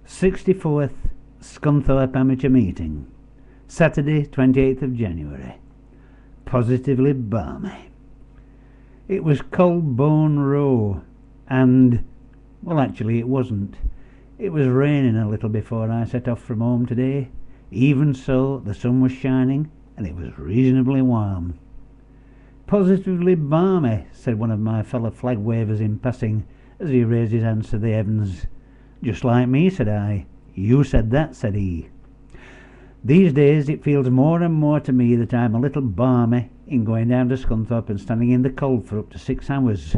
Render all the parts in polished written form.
64th Scunthorpe Amateur Meeting, Saturday 28th of January. Positively balmy. It was Cold Bone Row, and, well, actually it wasn't. It was raining a little before I set off from home today. Even so, the sun was shining and it was reasonably warm. Positively balmy, said one of my fellow flag wavers in passing as he raised his hands to the heavens. Just like me, said I. You said that, said he. These days it feels more and more to me that I'm a little balmy in going down to Scunthorpe and standing in the cold for up to 6 hours.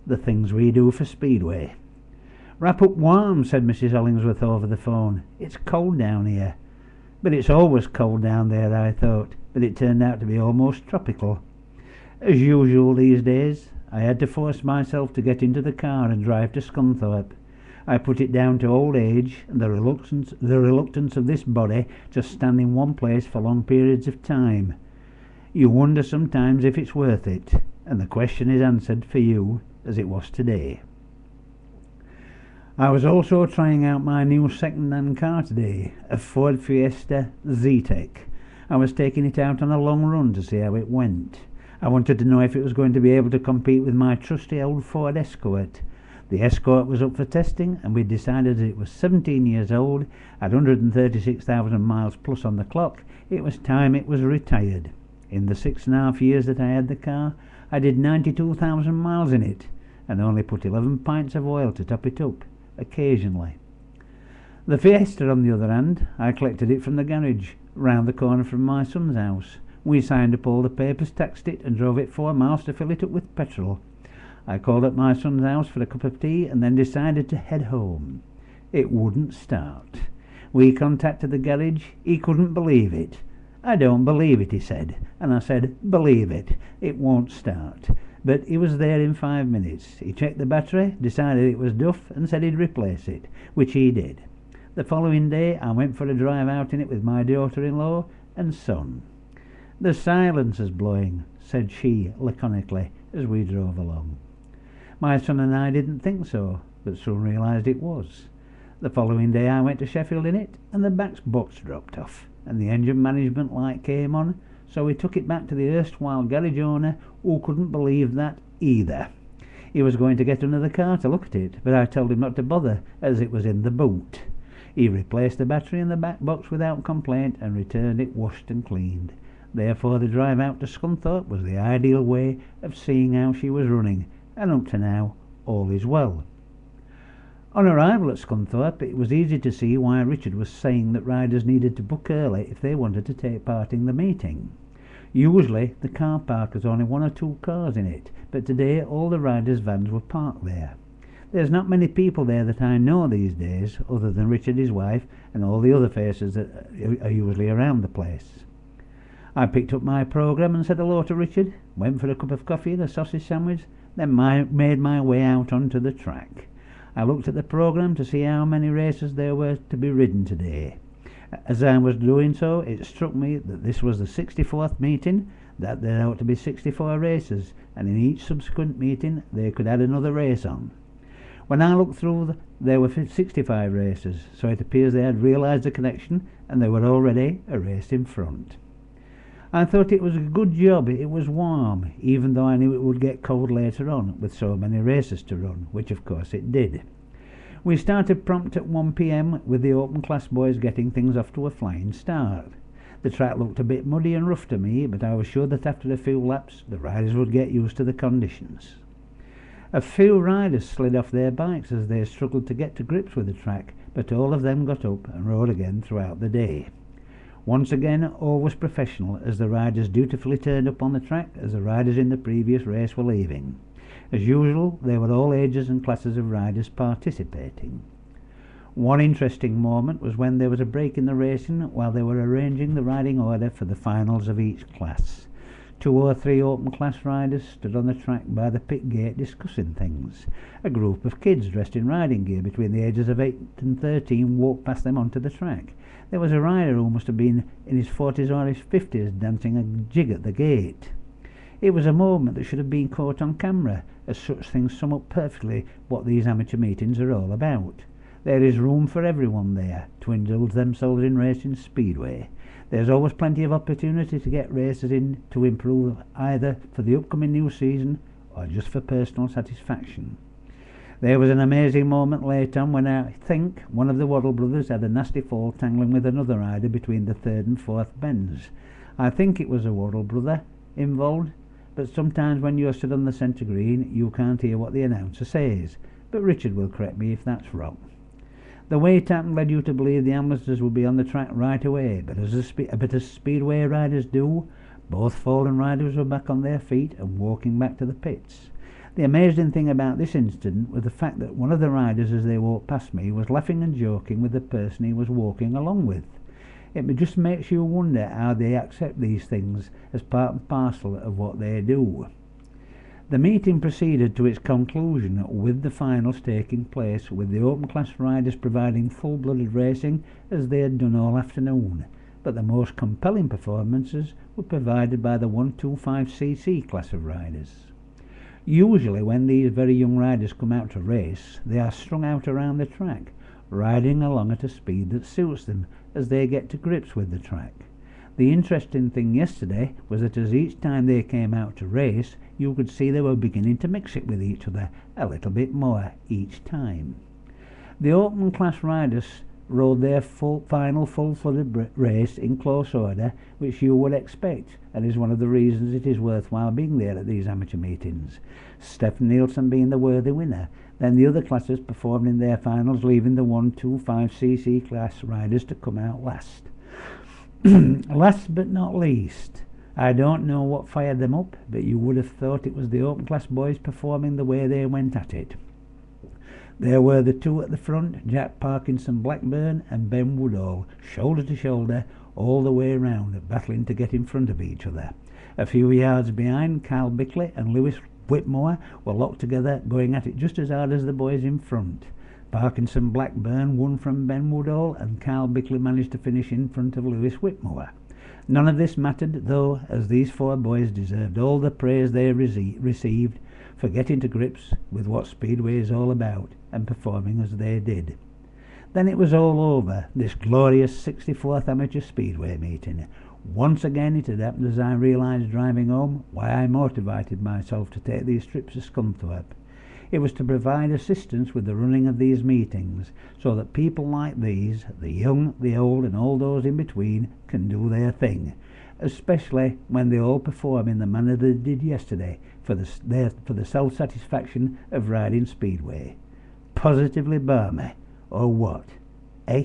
The things we do for Speedway. Wrap up warm, said Mrs. Hollingsworth over the phone. It's cold down here. But it's always cold down there, I thought, but it turned out to be almost tropical. As usual these days, I had to force myself to get into the car and drive to Scunthorpe. I put it down to old age and the reluctance of this body to stand in one place for long periods of time. You wonder sometimes if it's worth it, and the question is answered for you as it was today. I was also trying out my new second-hand car today, a Ford Fiesta Z-Tech. I was taking it out on a long run to see how it went. I wanted to know if it was going to be able to compete with my trusty old Ford Escort. The Escort was up for testing, and we decided that it was 17 years old, at 136,000 miles plus on the clock. It was time it was retired. In the 6.5 years that I had the car, I did 92,000 miles in it, and only put 11 pints of oil to top it up, occasionally. The Fiesta, on the other hand, I collected it from the garage, round the corner from my son's house. We signed up all the papers, taxed it, and drove it 4 miles to fill it up with petrol. I called at my son's house for a cup of tea and then decided to head home. It wouldn't start. We contacted the garage. He couldn't believe it. I don't believe it, he said. And I said, believe it. It won't start. But he was there in 5 minutes. He checked the battery, decided it was duff, and said he'd replace it, which he did. The following day I went for a drive out in it with my daughter-in-law and son. The silencer's blowing, said she laconically as we drove along. My son and I didn't think so, but soon realised it was. The following day I went to Sheffield in it, and the back box dropped off, and the engine management light came on, so we took it back to the erstwhile garage owner, who couldn't believe that either. He was going to get another car to look at it, but I told him not to bother, as it was in the boot. He replaced the battery in the back box without complaint, and returned it washed and cleaned. Therefore the drive out to Scunthorpe was the ideal way of seeing how she was running, and up to now all is well. On arrival at Scunthorpe, it was easy to see why Richard was saying that riders needed to book early if they wanted to take part in the meeting. Usually the car park has only 1 or 2 cars in it, but today all the riders' vans were parked there. There's not many people there that I know these days, other than Richard, his wife, and all the other faces that are usually around the place. I picked up my programme and said hello to Richard, went for a cup of coffee and a sausage sandwich, then made my way out onto the track. I looked at the programme to see how many races there were to be ridden today. As I was doing so, it struck me that this was the 64th meeting, that there ought to be 64 races, and in each subsequent meeting they could add another race on. When I looked through, there were 65 races, so it appears they had realised the connection, and they were already a race in front. I thought it was a good job it was warm, even though I knew it would get cold later on, with so many races to run, which of course it did. We started prompt at 1 p.m, with the open class boys getting things off to a flying start. The track looked a bit muddy and rough to me, but I was sure that after a few laps the riders would get used to the conditions. A few riders slid off their bikes as they struggled to get to grips with the track, but all of them got up and rode again throughout the day. Once again all was professional, as the riders dutifully turned up on the track as the riders in the previous race were leaving. As usual, there were all ages and classes of riders participating. One interesting moment was when there was a break in the racing while they were arranging the riding order for the finals of each class. 2 or 3 open class riders stood on the track by the pit gate discussing things. A group of kids dressed in riding gear between the ages of 8 and 13 walked past them onto the track. There was a rider who must have been in his 40s or his 50s dancing a jig at the gate. It was a moment that should have been caught on camera, as such things sum up perfectly what these amateur meetings are all about. There is room for everyone there to indulge themselves in racing speedway. There's always plenty of opportunity to get racers in to improve either for the upcoming new season or just for personal satisfaction. There was an amazing moment late on when I think one of the Waddle brothers had a nasty fall tangling with another rider between the third and fourth bends. I think it was a Waddle brother involved, but sometimes when you're stood on the centre green you can't hear what the announcer says, but Richard will correct me if that's wrong. The way it happened led you to believe the ambulances would be on the track right away, but as speedway riders do, both fallen riders were back on their feet and walking back to the pits. The amazing thing about this incident was the fact that one of the riders, as they walked past me, was laughing and joking with the person he was walking along with. It just makes you wonder how they accept these things as part and parcel of what they do. The meeting proceeded to its conclusion with the finals taking place, with the open class riders providing full-blooded racing as they had done all afternoon, but the most compelling performances were provided by the 125cc class of riders. Usually when these very young riders come out to race, they are strung out around the track, riding along at a speed that suits them as they get to grips with the track. The interesting thing yesterday was that as each time they came out to race, you could see they were beginning to mix it with each other a little bit more each time. The open class riders rode their final full-flooded race in close order, which you would expect, and is one of the reasons it is worthwhile being there at these amateur meetings. Stephen Nielsen being the worthy winner, then the other classes performed in their finals, leaving the 125cc class riders to come out last. Last but not least, I don't know what fired them up, but you would have thought it was the open class boys performing the way they went at it. There were the two at the front, Jack Parkinson Blackburn and Ben Woodall, shoulder to shoulder all the way round, battling to get in front of each other. A few yards behind, Carl Bickley and Lewis Whitmore were locked together, going at it just as hard as the boys in front. Parkinson Blackburn won from Ben Woodall, and Carl Bickley managed to finish in front of Lewis Whitmore. None of this mattered, though, as these four boys deserved all the praise they received for getting to grips with what Speedway is all about and performing as they did. Then it was all over, this glorious 64th Amateur Speedway meeting. Once again it had happened as I realised driving home why I motivated myself to take these trips to Scunthorpe. It was to provide assistance with the running of these meetings, so that people like these, the young, the old and all those in between, can do their thing, especially when they all perform in the manner they did yesterday for the self-satisfaction of riding speedway. Positively balmy, or what, eh?